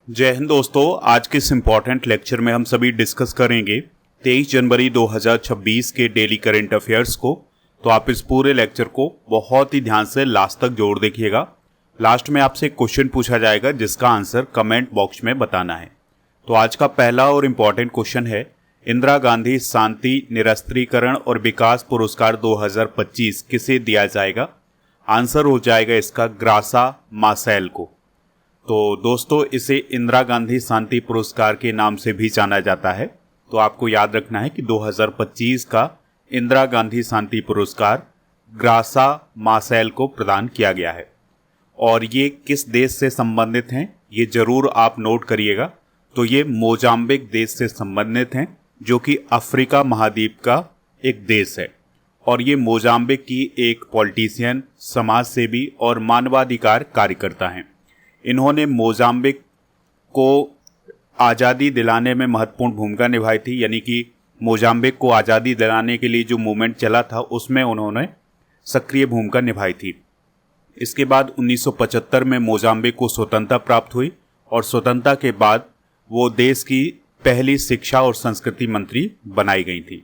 जय हिंद दोस्तों। आज के इस इम्पॉर्टेंट लेक्चर में हम सभी डिस्कस करेंगे 23 जनवरी 2026 के डेली करंट अफेयर्स को। तो आप इस पूरे लेक्चर को बहुत ही ध्यान से लास्ट तक जरूर देखिएगा। लास्ट में आपसे एक क्वेश्चन पूछा जाएगा जिसका आंसर कमेंट बॉक्स में बताना है। तो आज का पहला और इम्पॉर्टेंट क्वेश्चन है, इंदिरा गांधी शांति निरस्त्रीकरण और विकास पुरस्कार 2025 किसे दिया जाएगा? आंसर हो जाएगा इसका ग्रासा मासेल को। तो दोस्तों, इसे इंदिरा गांधी शांति पुरस्कार के नाम से भी जाना जाता है। तो आपको याद रखना है कि 2025 का इंदिरा गांधी शांति पुरस्कार ग्रासा मासेल को प्रदान किया गया है। और ये किस देश से संबंधित हैं, ये जरूर आप नोट करिएगा। तो ये मोजाम्बिक देश से संबंधित हैं, जो कि अफ्रीका महाद्वीप का एक देश है। और ये मोजाम्बिक की एक पॉलिटिशियन, समाज सेवी और मानवाधिकार कार्यकर्ता हैं। इन्होंने मोजाम्बिक को आज़ादी दिलाने में महत्वपूर्ण भूमिका निभाई थी, यानी कि मोजाम्बिक को आज़ादी दिलाने के लिए जो मूवमेंट चला था उसमें उन्होंने सक्रिय भूमिका निभाई थी। इसके बाद 1975 में मोजाम्बिक को स्वतंत्रता प्राप्त हुई और स्वतंत्रता के बाद वो देश की पहली शिक्षा और संस्कृति मंत्री बनाई गई थी।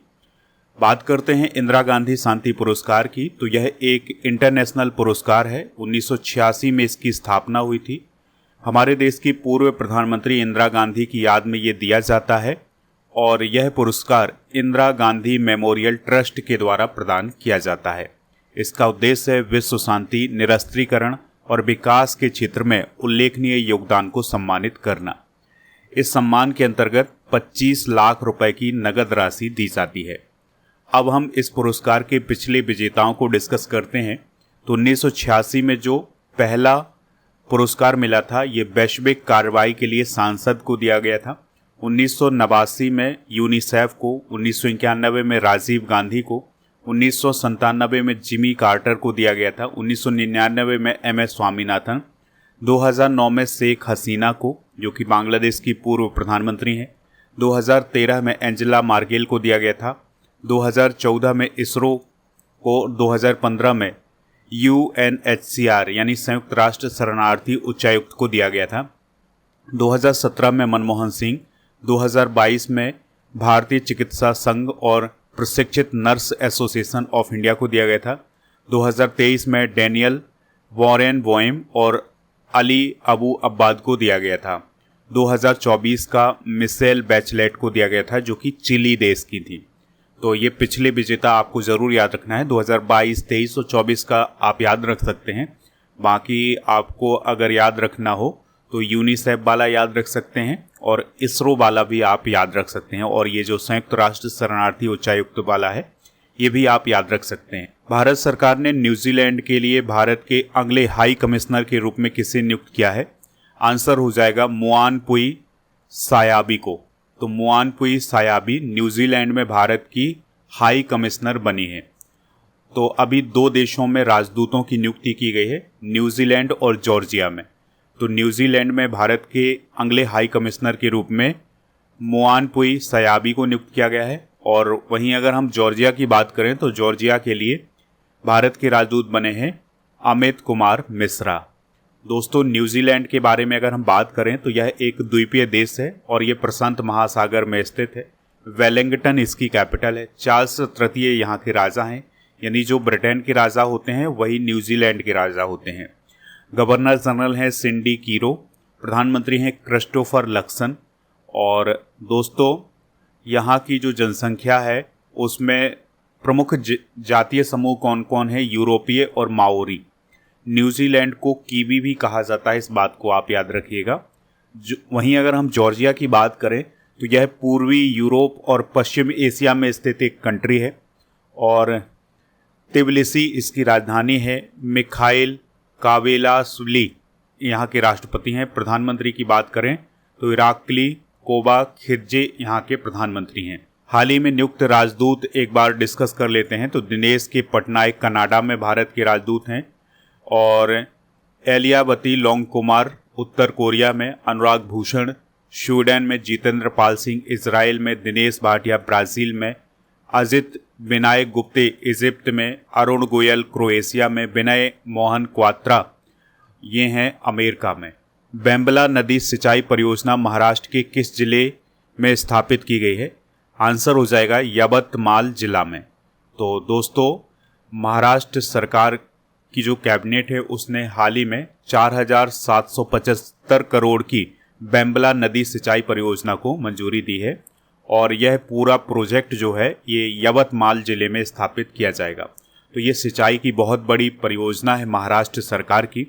बात करते हैं इंदिरा गांधी शांति पुरस्कार की। तो यह एक इंटरनेशनल पुरस्कार है। 1986 में इसकी स्थापना हुई थी। हमारे देश की पूर्व प्रधानमंत्री इंदिरा गांधी की याद में ये दिया जाता है और यह पुरस्कार इंदिरा गांधी मेमोरियल ट्रस्ट के द्वारा प्रदान किया जाता है। इसका उद्देश्य है विश्व शांति, निरस्त्रीकरण और विकास के क्षेत्र में उल्लेखनीय योगदान को सम्मानित करना। इस सम्मान के अंतर्गत 25 लाख रुपए की नगद राशि दी जाती है। अब हम इस पुरस्कार के पिछले विजेताओं को डिस्कस करते हैं। तो 1986 में जो पहला पुरस्कार मिला था, ये वैश्विक कार्रवाई के लिए सांसद को दिया गया था। 1989 में यूनिसेफ को, 1991 में राजीव गांधी को, 1997 में जिमी कार्टर को दिया गया था, 1999 में MS स्वामीनाथन, 2009 में शेख हसीना को, जो कि बांग्लादेश की पूर्व प्रधानमंत्री हैं, 2013 में एंजेला मार्केल को दिया गया था, 2014 में इसरो को, 2015 में UNHCR यानी संयुक्त राष्ट्र शरणार्थी उच्चायुक्त को दिया गया था, 2017 में मनमोहन सिंह, 2022 में भारतीय चिकित्सा संघ और प्रशिक्षित नर्स एसोसिएशन ऑफ इंडिया को दिया गया था, 2023 में डैनियल वॉरेन बोएम और अली अबू अब्बाद को दिया गया था, 2024 का मिशेल बैचलेट को दिया गया था, जो कि चिली देश की थी। तो ये पिछले विजेता आपको ज़रूर याद रखना है। 2022, 23 और 24 का आप याद रख सकते हैं। बाकी आपको अगर याद रखना हो तो यूनिसेफ वाला याद रख सकते हैं और इसरो वाला भी आप याद रख सकते हैं। और ये जो संयुक्त राष्ट्र शरणार्थी उच्चायुक्त वाला है, ये भी आप याद रख सकते हैं। भारत सरकार ने न्यूजीलैंड के लिए भारत के अगले हाई कमिश्नर के रूप में किसे नियुक्त किया है? आंसर हो जाएगा मुआनपुई सायाबी को। तो मुआनपुई सायाबी न्यूजीलैंड में भारत की हाई कमिश्नर बनी है। तो अभी दो देशों में राजदूतों की नियुक्ति की गई है, न्यूजीलैंड और जॉर्जिया में। तो न्यूजीलैंड में भारत के अगले हाई कमिश्नर के रूप में मुआनपुई सायाबी को नियुक्त किया गया है। और वहीं अगर हम जॉर्जिया की बात करें तो जॉर्जिया के लिए भारत के राजदूत बने हैं अमित कुमार मिश्रा। दोस्तों, न्यूजीलैंड के बारे में अगर हम बात करें तो यह एक द्वीपीय देश है और ये प्रशांत महासागर में स्थित है। वेलिंगटन इसकी कैपिटल है। चार्ल्स तृतीय यहाँ के राजा हैं, यानी जो ब्रिटेन के राजा होते हैं वही न्यूजीलैंड के राजा होते हैं। गवर्नर जनरल हैं सिंडी कीरो, प्रधानमंत्री हैं क्रिस्टोफर लक्सन। और दोस्तों, यहाँ की जो जनसंख्या है उसमें प्रमुख जातीय समूह कौन कौन है? यूरोपीय और माओरी। न्यूजीलैंड को कीवी भी कहा जाता है, इस बात को आप याद रखिएगा। वहीं अगर हम जॉर्जिया की बात करें तो यह पूर्वी यूरोप और पश्चिम एशिया में स्थित एक कंट्री है और तिबिलिसी इसकी राजधानी है। मिखाइल कावेलासुली यहाँ के राष्ट्रपति हैं। प्रधानमंत्री की बात करें तो इराकली कोबा खिर्जे यहाँ के प्रधानमंत्री हैं। हाल ही में नियुक्त राजदूत एक बार डिस्कस कर लेते हैं। तो दिनेश के पटनायक कनाडा में भारत के राजदूत हैं और एलियावती लोंग कुमार उत्तर कोरिया में, अनुराग भूषण स्वीडन में, जितेंद्र पाल सिंह इजराइल में, दिनेश भाटिया ब्राज़ील में, अजित विनायक गुप्ते इजिप्ट में, अरुण गोयल क्रोएशिया में, विनय मोहन क्वात्रा ये हैं अमेरिका में। बेम्बला नदी सिंचाई परियोजना महाराष्ट्र के किस जिले में स्थापित की गई है? आंसर हो जाएगा यवतमाल जिला में। तो दोस्तों, महाराष्ट्र सरकार की जो कैबिनेट है उसने हाल ही में 4,775 करोड़ की बेम्बला नदी सिंचाई परियोजना को मंजूरी दी है और यह पूरा प्रोजेक्ट जो है ये यवतमाल जिले में स्थापित किया जाएगा। तो ये सिंचाई की बहुत बड़ी परियोजना है महाराष्ट्र सरकार की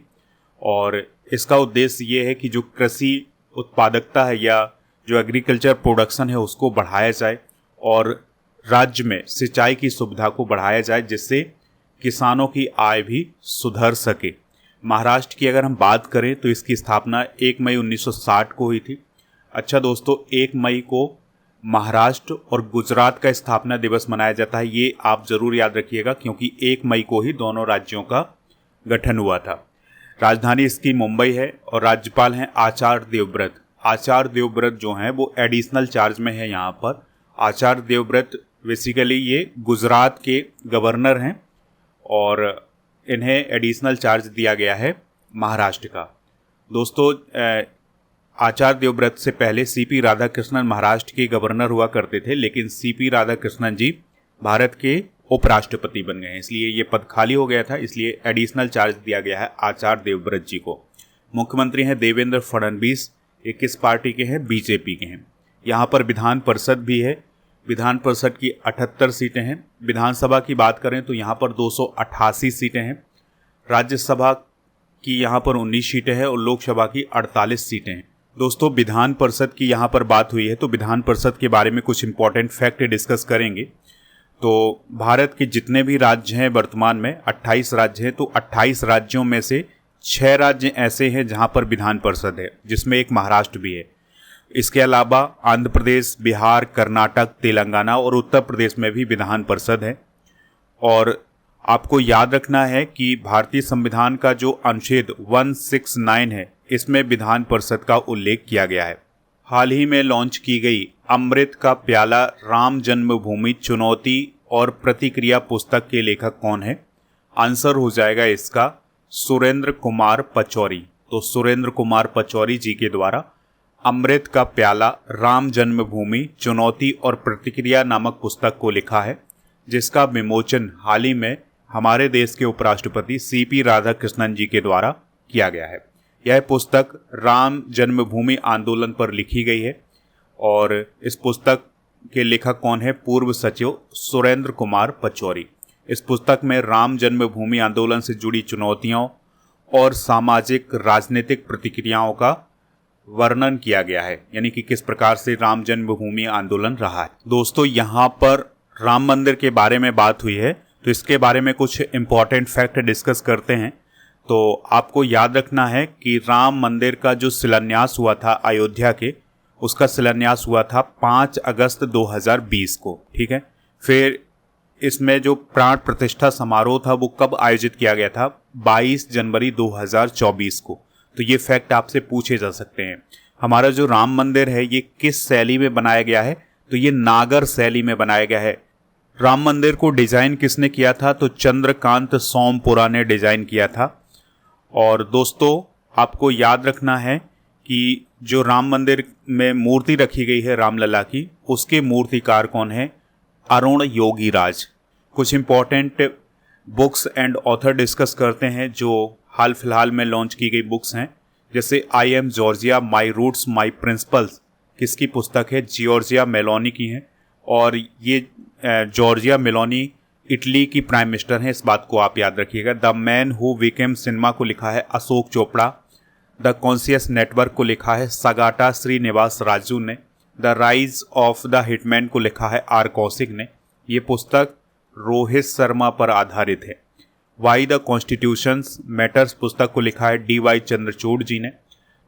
और इसका उद्देश्य ये है कि जो कृषि उत्पादकता है या जो एग्रीकल्चर प्रोडक्शन है उसको बढ़ाया जाए और राज्य में सिंचाई की सुविधा को बढ़ाया जाए, जिससे किसानों की आय भी सुधर सके। महाराष्ट्र की अगर हम बात करें तो इसकी स्थापना 1 मई 1960 को हुई थी। अच्छा दोस्तों, 1 मई को महाराष्ट्र और गुजरात का स्थापना दिवस मनाया जाता है, ये आप ज़रूर याद रखिएगा क्योंकि 1 मई को ही दोनों राज्यों का गठन हुआ था। राजधानी इसकी मुंबई है और राज्यपाल हैं आचार्य देवव्रत। आचार्य देवव्रत जो हैं वो एडिशनल चार्ज में है यहाँ पर। आचार्य देवव्रत बेसिकली ये गुजरात के गवर्नर हैं और इन्हें एडिशनल चार्ज दिया गया है महाराष्ट्र का। दोस्तों, आचार्य देवव्रत से पहले सीपी राधाकृष्णन महाराष्ट्र के गवर्नर हुआ करते थे, लेकिन सीपी राधाकृष्णन जी भारत के उपराष्ट्रपति बन गए हैं, इसलिए ये पद खाली हो गया था, इसलिए एडिशनल चार्ज दिया गया है आचार्य देवव्रत जी को। मुख्यमंत्री हैं देवेंद्र फडणवीस। ये किस पार्टी के हैं? बीजेपी के हैं। यहाँ पर विधान परिषद भी है। विधान परिषद की 78 सीटें हैं। विधानसभा की बात करें तो यहाँ पर 288 सीटें हैं। राज्यसभा की यहाँ पर 19 सीटें हैं और लोकसभा की 48 सीटें हैं। दोस्तों, विधान परिषद की यहाँ पर बात हुई है तो विधान परिषद के बारे में कुछ इंपॉर्टेंट फैक्ट डिस्कस करेंगे। तो भारत के जितने भी राज्य हैं वर्तमान में 28 राज्य हैं, तो 28 राज्यों में से 6 राज्य ऐसे हैं जहाँ पर विधान परिषद है, जिसमें एक महाराष्ट्र भी है। इसके अलावा आंध्र प्रदेश, बिहार, कर्नाटक, तेलंगाना और उत्तर प्रदेश में भी विधान परिषद है। और आपको याद रखना है कि भारतीय संविधान का जो अनुच्छेद 169 है, इसमें विधान परिषद का उल्लेख किया गया है। हाल ही में लॉन्च की गई अमृत का प्याला राम जन्मभूमि चुनौती और प्रतिक्रिया पुस्तक के लेखक कौन है? आंसर हो जाएगा इसका सुरेंद्र कुमार पचौरी। तो सुरेंद्र कुमार पचौरी जी के द्वारा अमृत का प्याला राम जन्मभूमि चुनौती और प्रतिक्रिया नामक पुस्तक को लिखा है, जिसका विमोचन हाल ही में हमारे देश के उपराष्ट्रपति सीपी राधाकृष्णन जी के द्वारा किया गया है। यह पुस्तक राम जन्मभूमि आंदोलन पर लिखी गई है और इस पुस्तक के लेखक कौन है? पूर्व सचिव सुरेंद्र कुमार पचौरी। इस पुस्तक में राम जन्मभूमि आंदोलन से जुड़ी चुनौतियों और सामाजिक राजनीतिक प्रतिक्रियाओं का वर्णन किया गया है, यानी कि किस प्रकार से राम जन्मभूमि आंदोलन रहा है। दोस्तों, यहाँ पर राम मंदिर के बारे में बात हुई है तो इसके बारे में कुछ इम्पॉर्टेंट फैक्ट डिस्कस करते हैं। तो आपको याद रखना है कि राम मंदिर का जो शिलान्यास हुआ था अयोध्या के, उसका शिलान्यास हुआ था 5 अगस्त 2020 को। ठीक है, फिर इसमें जो प्राण प्रतिष्ठा समारोह था वो कब आयोजित किया गया था? 22 जनवरी 2024 को। तो ये फैक्ट आपसे पूछे जा सकते हैं। हमारा जो राम मंदिर है ये किस शैली में बनाया गया है? तो ये नागर शैली में बनाया गया है। राम मंदिर को डिजाइन किसने किया था? तो चंद्रकांत सोमपुरा ने डिजाइन किया था। और दोस्तों, आपको याद रखना है कि जो राम मंदिर में मूर्ति रखी गई है रामलला की, उसके मूर्तिकार कौन है? अरुण योगीराज। कुछ important books and author discuss करते हैं जो हाल फिलहाल में लॉन्च की गई बुक्स हैं, जैसे I am Giorgia my roots my principles. किसकी पुस्तक है? जॉर्जिया मेलोनी की है। और ये जॉर्जिया मेलोनी इटली की प्राइम मिनिस्टर हैं, इस बात को आप याद रखिएगा। The man who became cinema को लिखा है Ashok Chopra. The conscious network को लिखा है सगाटा श्रीनिवास राजू ने। The rise of the hitman को लिखा है आर कौशिक ने। ये पुस्तक रोहित शर्मा पर आधारित है। वाई द कॉन्स्टिट्यूशंस मैटर्स पुस्तक को लिखा है डी.वाई. चंद्रचूड़ जी ने।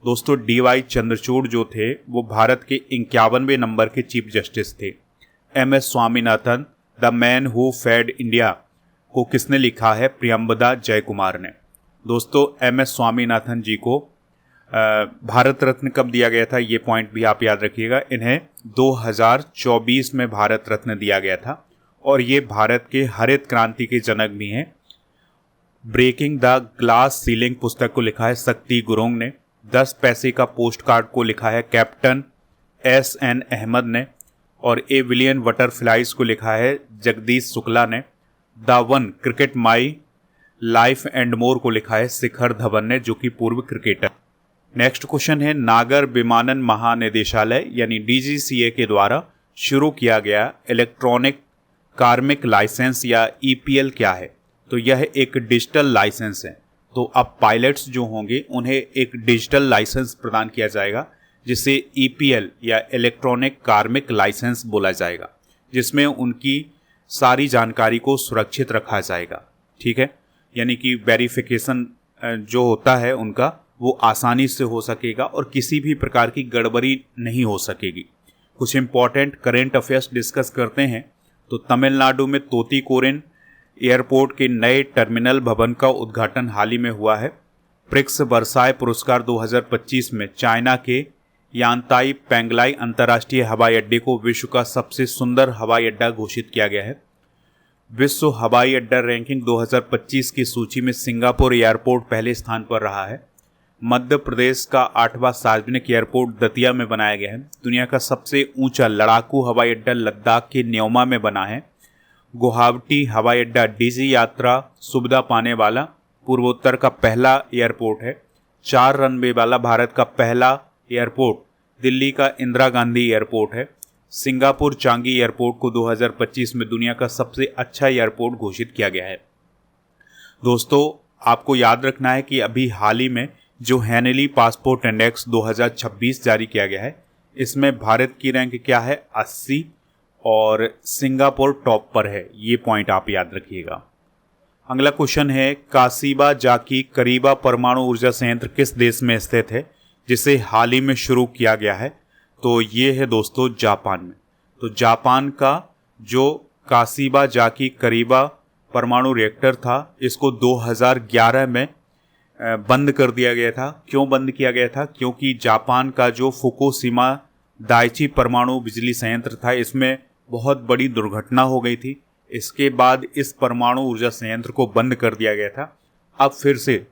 दोस्तों, डी.वाई. चंद्रचूड़ जो थे वो भारत के 51वें नंबर के चीफ जस्टिस थे। M S Swaminathan the man who fed India को किसने लिखा है? प्रियंबदा जयकुमार ने। दोस्तों, एम एस स्वामीनाथन जी को भारत रत्न कब दिया गया था? ये पॉइंट भी आप याद रखिएगा। इन्हें 2024 में भारत रत्न दिया गया था और ये भारत के हरित क्रांति के जनक भी हैं। ब्रेकिंग द ग्लास सीलिंग पुस्तक को लिखा है शक्ति गुरुंग ने। 10 पैसे का पोस्ट कार्ड को लिखा है कैप्टन S.N. अहमद ने, और ए विलियन बटरफ्लाइज को लिखा है जगदीश शुक्ला ने। The one cricket my life and more को लिखा है शिखर धवन ने, जो कि पूर्व क्रिकेटर। नेक्स्ट क्वेश्चन है, नागर विमानन महानिदेशालय यानी DGCA के द्वारा शुरू किया गया इलेक्ट्रॉनिक कार्मिक लाइसेंस या EPL क्या है? तो यह एक डिजिटल लाइसेंस है। तो अब पायलट्स जो होंगे उन्हें एक डिजिटल लाइसेंस प्रदान किया जाएगा, जिसे EPL या इलेक्ट्रॉनिक कार्मिक लाइसेंस बोला जाएगा, जिसमें उनकी सारी जानकारी को सुरक्षित रखा जाएगा। ठीक है, यानी कि वेरिफिकेशन जो होता है उनका वो आसानी से हो सकेगा और किसी भी प्रकार की गड़बड़ी नहीं हो सकेगी। कुछ इंपॉर्टेंट करेंट अफेयर्स डिस्कस करते हैं। तो तमिलनाडु में तोतीकोरिन एयरपोर्ट के नए टर्मिनल भवन का उद्घाटन हाल ही में हुआ है। प्रिक्स वर्साय पुरस्कार 2025 में चाइना के यांताई पेंगलाई अंतर्राष्ट्रीय हवाई अड्डे को विश्व का सबसे सुंदर हवाई अड्डा घोषित किया गया है। विश्व हवाई अड्डा रैंकिंग 2025 की सूची में सिंगापुर एयरपोर्ट पहले स्थान पर रहा है। मध्य प्रदेश का 8वां सार्वजनिक एयरपोर्ट दतिया में बनाया गया है। दुनिया का सबसे ऊंचा लड़ाकू हवाई अड्डा लद्दाख के न्योमा में बना है। गुवाहाटी हवाई अड्डा DG यात्रा सुविधा पाने वाला पूर्वोत्तर का पहला एयरपोर्ट है। 4 रनवे वाला भारत का पहला एयरपोर्ट दिल्ली का इंदिरा गांधी एयरपोर्ट है। सिंगापुर चांगी एयरपोर्ट को 2025 में दुनिया का सबसे अच्छा एयरपोर्ट घोषित किया गया है। दोस्तों, आपको याद रखना है कि अभी हाल ही में जो हैनेली पासपोर्ट इंडेक्स 2026 जारी किया गया है, इसमें भारत की रैंक क्या है? 80 और सिंगापुर टॉप पर है। ये पॉइंट आप याद रखिएगा। अगला क्वेश्चन है, कासीबा जाकी करीबा परमाणु ऊर्जा संयंत्र किस देश में स्थित है, जिसे हाल ही में शुरू किया गया है? तो ये है दोस्तों जापान में। तो जापान का जो कासीबा जाकी करीबा परमाणु रिएक्टर था, इसको 2011 में बंद कर दिया गया था। क्यों बंद किया गया था? क्योंकि जापान का जो फुकुशिमा दाइची परमाणु बिजली संयंत्र था, इसमें बहुत बड़ी दुर्घटना हो गई थी। इसके बाद इस परमाणु ऊर्जा संयंत्र को बंद कर दिया गया था। अब फिर से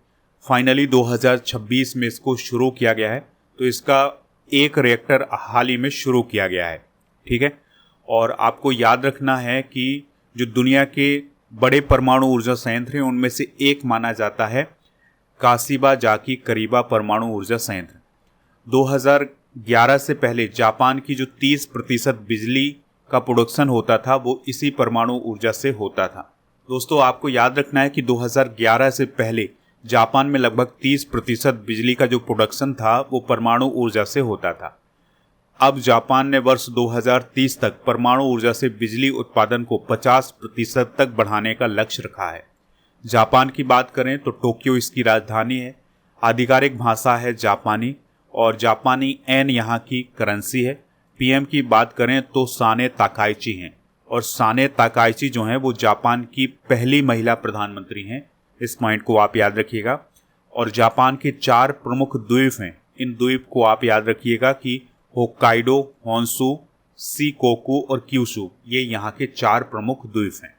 फाइनली 2026 में इसको शुरू किया गया है। तो इसका एक रिएक्टर हाल ही में शुरू किया गया है। ठीक है, और आपको याद रखना है कि जो दुनिया के बड़े परमाणु ऊर्जा संयंत्र हैं उनमें से एक माना जाता है कासीबा जाकी करीबा परमाणु ऊर्जा संयंत्र। 2011 से पहले जापान की जो 30% बिजली का प्रोडक्शन होता था वो इसी परमाणु ऊर्जा से होता था। दोस्तों, आपको याद रखना है कि 2011 से पहले जापान में लगभग 30% बिजली का जो प्रोडक्शन था वो परमाणु ऊर्जा से होता था। अब जापान ने वर्ष 2030 तक परमाणु ऊर्जा से बिजली उत्पादन को 50% तक बढ़ाने का लक्ष्य रखा है। जापान की बात करें तो टोक्यो इसकी राजधानी है। आधिकारिक भाषा है जापानी और जापानी येन यहाँ की करेंसी है। PM की बात करें तो साने ताकाइची हैं और साने ताकाइची जो हैं वो जापान की पहली महिला प्रधानमंत्री हैं। इस पॉइंट को आप याद रखिएगा। और जापान के 4 प्रमुख द्वीप हैं। इन द्वीप को आप याद रखिएगा कि होक्काइडो, होन्शु, शिकोकू और क्यूशु, ये यहाँ के 4 प्रमुख द्वीप हैं।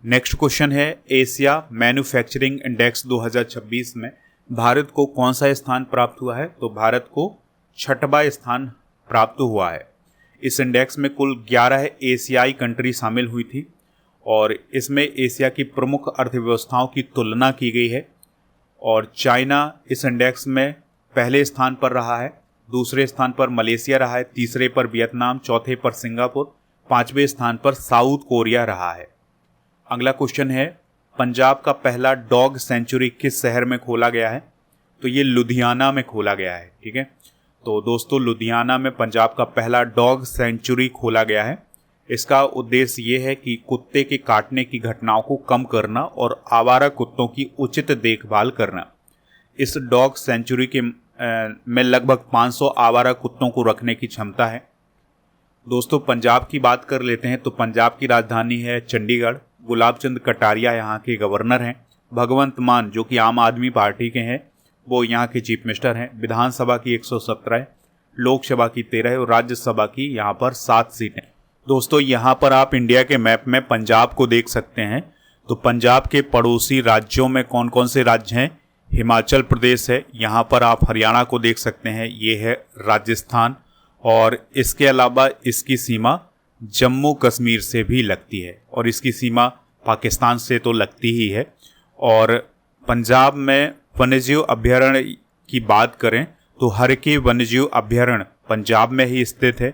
नेक्स्ट क्वेश्चन है, एशिया मैन्युफैक्चरिंग इंडेक्स 2026 में भारत को कौन सा स्थान प्राप्त हुआ है? तो भारत को 6वां स्थान प्राप्त हुआ है। इस इंडेक्स में कुल 11 एशियाई कंट्री शामिल हुई थी और इसमें एशिया की प्रमुख अर्थव्यवस्थाओं की तुलना की गई है। और चाइना इस इंडेक्स में पहले स्थान पर रहा है, दूसरे स्थान पर मलेशिया रहा है, तीसरे पर वियतनाम, चौथे पर सिंगापुर, 5वें स्थान पर साउथ कोरिया रहा है। अगला क्वेश्चन है, पंजाब का पहला डॉग सेंचुरी किस शहर में खोला गया है? तो ये लुधियाना में खोला गया है। ठीक है, तो दोस्तों लुधियाना में पंजाब का पहला डॉग सेंचुरी खोला गया है। इसका उद्देश्य ये है कि कुत्ते के काटने की घटनाओं को कम करना और आवारा कुत्तों की उचित देखभाल करना। इस डॉग सेंचुरी के में लगभग 500 आवारा कुत्तों को रखने की क्षमता है। दोस्तों, पंजाब की बात कर लेते हैं तो पंजाब की राजधानी है चंडीगढ़। गुलाब चंद कटारिया यहाँ के गवर्नर हैं। भगवंत मान जो कि आम आदमी पार्टी के हैं वो यहाँ के चीफ मिनिस्टर हैं। विधानसभा की 117 है, लोकसभा की 13 है और राज्यसभा की यहाँ पर 7 सीटें। दोस्तों, यहाँ पर आप इंडिया के मैप में पंजाब को देख सकते हैं। तो पंजाब के पड़ोसी राज्यों में कौन कौन से राज्य हैं? हिमाचल प्रदेश है, यहाँ पर आप हरियाणा को देख सकते हैं, ये है राजस्थान, और इसके अलावा इसकी सीमा जम्मू कश्मीर से भी लगती है और इसकी सीमा पाकिस्तान से तो लगती ही है। और पंजाब में वन्यजीव अभ्यारण्य की बात करें तो हरकी वन्यजीव अभ्यारण्य पंजाब में ही स्थित है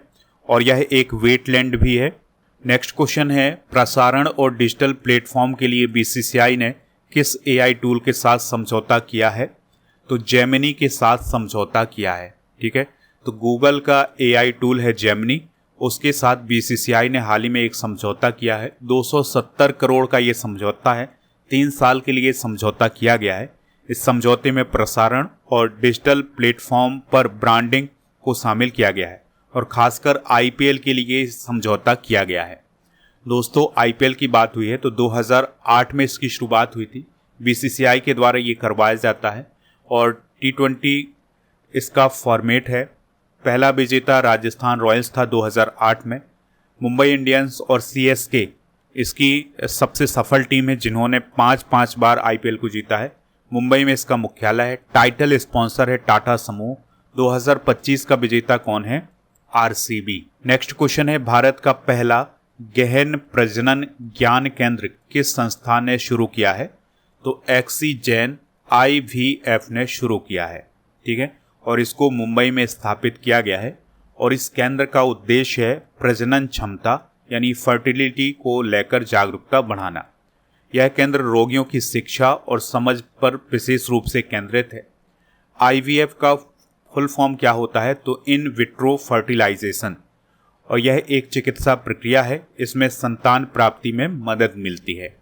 और यह एक वेटलैंड भी है। नेक्स्ट क्वेश्चन है, प्रसारण और डिजिटल प्लेटफॉर्म के लिए बीसीसीआई ने किस एआई टूल के साथ समझौता किया है? तो जेमिनी के साथ समझौता किया है। ठीक है, तो गूगल का एआई टूल है जेमिनी, उसके साथ बीसीसीआई ने हाल ही में एक समझौता किया है। 270 करोड़ का ये समझौता है, 3 साल के लिए समझौता किया गया है। इस समझौते में प्रसारण और डिजिटल प्लेटफॉर्म पर ब्रांडिंग को शामिल किया गया है और खासकर आईपीएल के लिए समझौता किया गया है। दोस्तों, आईपीएल की बात हुई है तो 2008 में इसकी शुरुआत हुई थी, बीसीसीआई के द्वारा ये करवाया जाता है और T20 इसका फॉर्मेट है। पहला विजेता राजस्थान रॉयल्स था 2008 में। मुंबई इंडियंस और सीएसके इसकी सबसे सफल टीम है जिन्होंने 5 बार आईपीएल को जीता है। मुंबई में इसका मुख्यालय है। टाइटल स्पॉन्सर है टाटा समूह। 2025 का विजेता कौन है? आरसीबी। नेक्स्ट क्वेश्चन है, भारत का पहला गहन प्रजनन ज्ञान केंद्र किस संस्था ने शुरू किया है? तो एक्सीजेन IVF ने शुरू किया है। ठीक है, और इसको मुंबई में स्थापित किया गया है और इस केंद्र का उद्देश्य है प्रजनन क्षमता यानी फर्टिलिटी को लेकर जागरूकता बढ़ाना। यह केंद्र रोगियों की शिक्षा और समझ पर विशेष रूप से केंद्रित है। IVF का फुल फॉर्म क्या होता है? तो इन विट्रो फर्टिलाइजेशन, और यह एक चिकित्सा प्रक्रिया है। इसमें संतान प्राप्ति में मदद मिलती है।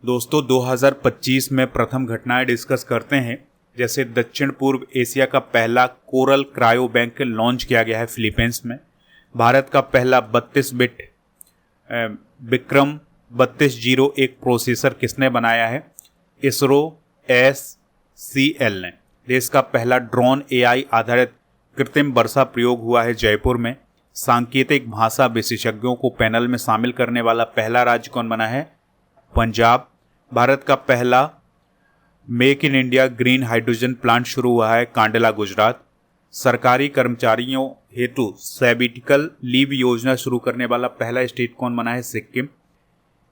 दोस्तों, 2025 में प्रथम घटनाएं डिस्कस करते हैं। जैसे दक्षिण पूर्व एशिया का पहला कोरल क्रायो बैंक लॉन्च किया गया है फिलीपींस में। भारत का पहला 32 बिट विक्रम 3201 प्रोसेसर किसने बनाया है? इसरो SCL ने। देश का पहला ड्रोन AI आधारित कृत्रिम वर्षा प्रयोग हुआ है जयपुर में। सांकेतिक भाषा विशेषज्ञों को पैनल में शामिल करने वाला पहला राज्य कौन बना है? पंजाब। भारत का पहला make in India green hydrogen plant शुरू हुआ है कांडला, गुजरात। सरकारी कर्मचारियों हेतु सैबिटिकल लीव योजना शुरू करने वाला पहला स्टेट कौन बना है? सिक्किम।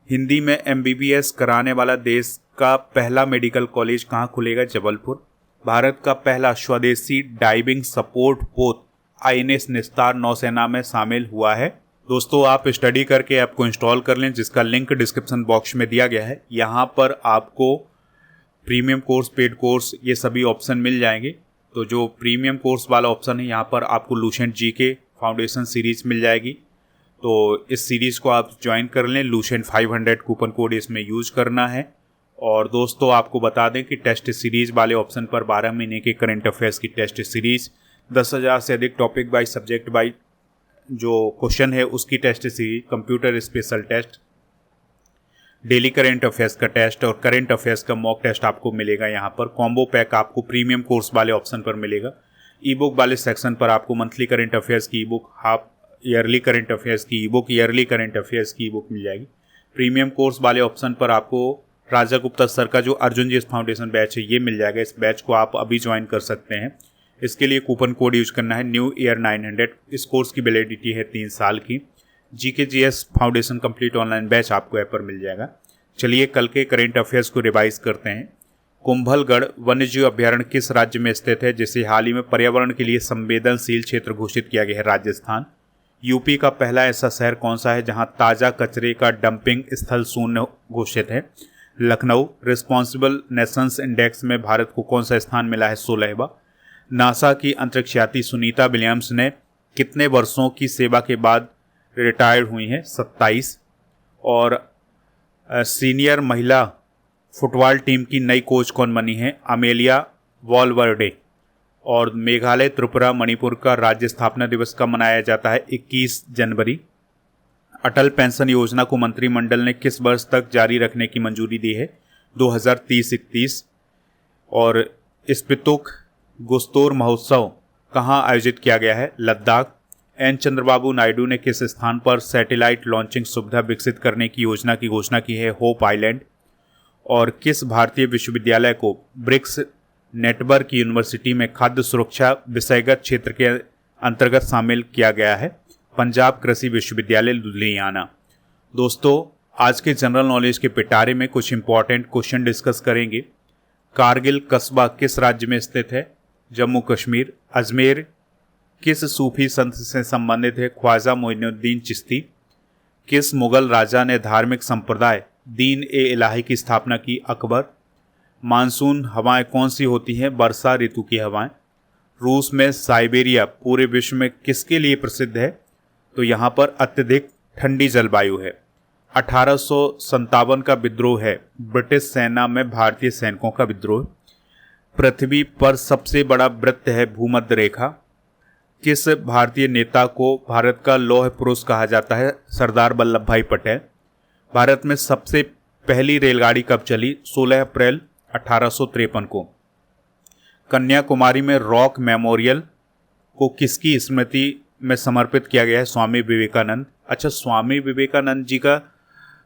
हिंदी में MBBS कराने वाला देश का पहला मेडिकल कॉलेज कहाँ खुलेगा? जबलपुर। भारत का पहला स्वदेशी डाइविंग सपोर्ट पोत INS निस्तार नौसेना में शामिल हुआ है। दोस्तों, आप स्टडी करके ऐप को इंस्टॉल कर लें जिसका लिंक डिस्क्रिप्शन बॉक्स में दिया गया है। यहाँ पर आपको प्रीमियम कोर्स, पेड कोर्स, ये सभी ऑप्शन मिल जाएंगे। तो जो प्रीमियम कोर्स वाला ऑप्शन है यहाँ पर आपको लूसेंट GK फाउंडेशन सीरीज मिल जाएगी। तो इस सीरीज़ को आप ज्वाइन कर लें। लूसेंट 500 कूपन कोड इसमें यूज करना है। और दोस्तों, आपको बता दें कि टेस्ट सीरीज वाले ऑप्शन पर 12 महीने के करंट अफेयर्स की टेस्ट सीरीज, 10,000 से अधिक टॉपिक बाई सब्जेक्ट बाई जो क्वेश्चन है उसकी test series, computer special test, daily current affairs का टेस्ट और करंट अफेयर्स का मॉक टेस्ट आपको मिलेगा। यहाँ पर कॉम्बो पैक आपको प्रीमियम कोर्स वाले ऑप्शन पर मिलेगा। ई बुक वाले सेक्शन पर आपको मंथली करंट अफेयर्स की e book, half yearly current affairs की e book, yearly current affairs की ई बुक मिल जाएगी। प्रीमियम कोर्स वाले ऑप्शन पर आपको राजा गुप्ता सर का जो अर्जुन जी फाउंडेशन बैच है ये मिल जाएगा। इस बैच को आप अभी ज्वाइन कर सकते हैं। इसके लिए कूपन कोड यूज करना है न्यू ईयर 900। इस कोर्स की वैलिडिटी है 3 साल की। GKGS foundation complete online batch आपको ऐप पर मिल जाएगा। चलिए कल के करंट अफेयर्स को रिवाइज करते हैं। कुंभलगढ़ वन्यजीव अभ्यारण्य किस राज्य में स्थित है जिसे हाल ही में पर्यावरण के लिए संवेदनशील क्षेत्र घोषित किया गया है? राजस्थान। यूपी का पहला ऐसा शहर कौन सा है जहां ताज़ा कचरे का डंपिंग स्थल शून्य घोषित है? लखनऊ। रिस्पॉन्सिबल नेशंस इंडेक्स में भारत को कौन सा स्थान मिला है? 16वां। नासा की अंतरिक्ष यात्री सुनीता विलियम्स ने कितने वर्षों की सेवा के बाद रिटायर हुई हैं? 27। और सीनियर महिला फुटबॉल टीम की नई कोच कौन बनी है? अमेलिया वॉलवर्डे। और मेघालय, त्रिपुरा, मणिपुर का राज्य स्थापना दिवस कब मनाया जाता है? 21 जनवरी। अटल पेंशन योजना को मंत्रिमंडल ने किस वर्ष तक जारी रखने की मंजूरी दी है? 2030-31। और स्पितुक गुस्तोर महोत्सव कहाँ आयोजित किया गया है? लद्दाख। एन चंद्रबाबू नायडू ने किस स्थान पर सैटेलाइट लॉन्चिंग सुविधा विकसित करने की योजना की घोषणा की है? Hope island. और किस भारतीय विश्वविद्यालय को ब्रिक्स नेटवर्क यूनिवर्सिटी में खाद्य सुरक्षा विषयगत क्षेत्र के अंतर्गत शामिल किया गया है? पंजाब कृषि विश्वविद्यालय लुधियाना। दोस्तों, आज के जनरल नॉलेज के पिटारे में कुछ इंपॉर्टेंट क्वेश्चन डिस्कस करेंगे। कारगिल कस्बा किस राज्य में स्थित है? जम्मू कश्मीर। अजमेर किस सूफी संत से संबंधित है? ख्वाजा मोइनुद्दीन चिश्ती। किस मुगल राजा ने धार्मिक संप्रदाय दीन ए इलाही की स्थापना की? अकबर। मानसून हवाएं कौन सी होती हैं? वर्षा ऋतु की हवाएं। रूस में साइबेरिया पूरे विश्व में किसके लिए प्रसिद्ध है? तो यहाँ पर अत्यधिक ठंडी जलवायु है। 1857 का विद्रोह है ब्रिटिश सेना में भारतीय सैनिकों का विद्रोह। पृथ्वी पर सबसे बड़ा वृत्त है भूमध्य रेखा। किस भारतीय नेता को भारत का लौह पुरुष कहा जाता है? सरदार वल्लभ भाई पटेल। भारत में सबसे पहली रेलगाड़ी कब चली? 16 अप्रैल 1853 को। कन्याकुमारी में रॉक मेमोरियल को किसकी स्मृति में समर्पित किया गया है? स्वामी विवेकानंद। अच्छा, स्वामी विवेकानंद जी का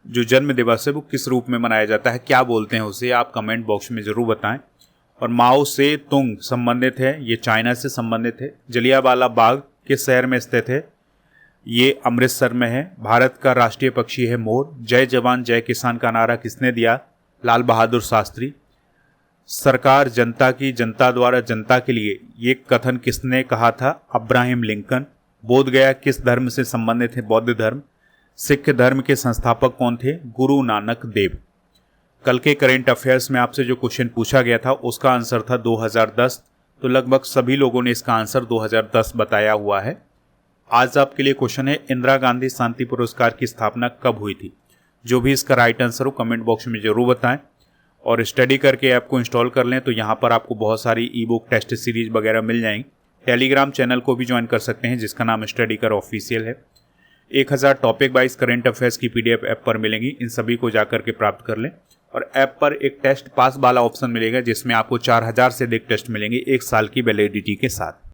जो जन्म दिवस है वो किस रूप में मनाया जाता है? क्या बोलते हैं उसे? आप कमेंट बॉक्स में ज़रूर बताएं। और माओ से तुंग संबंधित है, ये चाइना से संबंधित है। जलियांवाला बाग किस शहर में स्थित है? ये अमृतसर में है। भारत का राष्ट्रीय पक्षी है मोर। जय जवान जय किसान का नारा किसने दिया? लाल बहादुर शास्त्री। सरकार जनता की, जनता द्वारा जनता के लिए, ये कथन किसने कहा था? Abraham Lincoln. बोध गया किस धर्म से संबंधित है? बौद्ध धर्म। सिख धर्म के संस्थापक कौन थे? गुरु नानक देव। कल के करेंट अफेयर्स में आपसे जो क्वेश्चन पूछा गया था उसका आंसर था 2010, तो लगभग सभी लोगों ने इसका आंसर 2010 बताया हुआ है। आज आपके लिए क्वेश्चन है, इंदिरा गांधी शांति पुरस्कार की स्थापना कब हुई थी? जो भी इसका राइट आंसर हो कमेंट बॉक्स में जरूर बताएं। और स्टडी करके ऐप को इंस्टॉल कर लें तो यहाँ पर आपको बहुत सारी ई बुक, टेस्ट सीरीज वगैरह मिल जाएंगी। टेलीग्राम चैनल को भी ज्वाइन कर सकते हैं जिसका नाम स्टडी कर ऑफिशियल है। 1000 टॉपिक वाइज करेंट अफेयर्स की PDF ऐप पर मिलेंगी, इन सभी को जाकर के प्राप्त कर लें। और ऐप पर एक टेस्ट पास वाला ऑप्शन मिलेगा जिसमें आपको 4000 से अधिक टेस्ट मिलेंगे 1 साल की वैलिडिटी के साथ।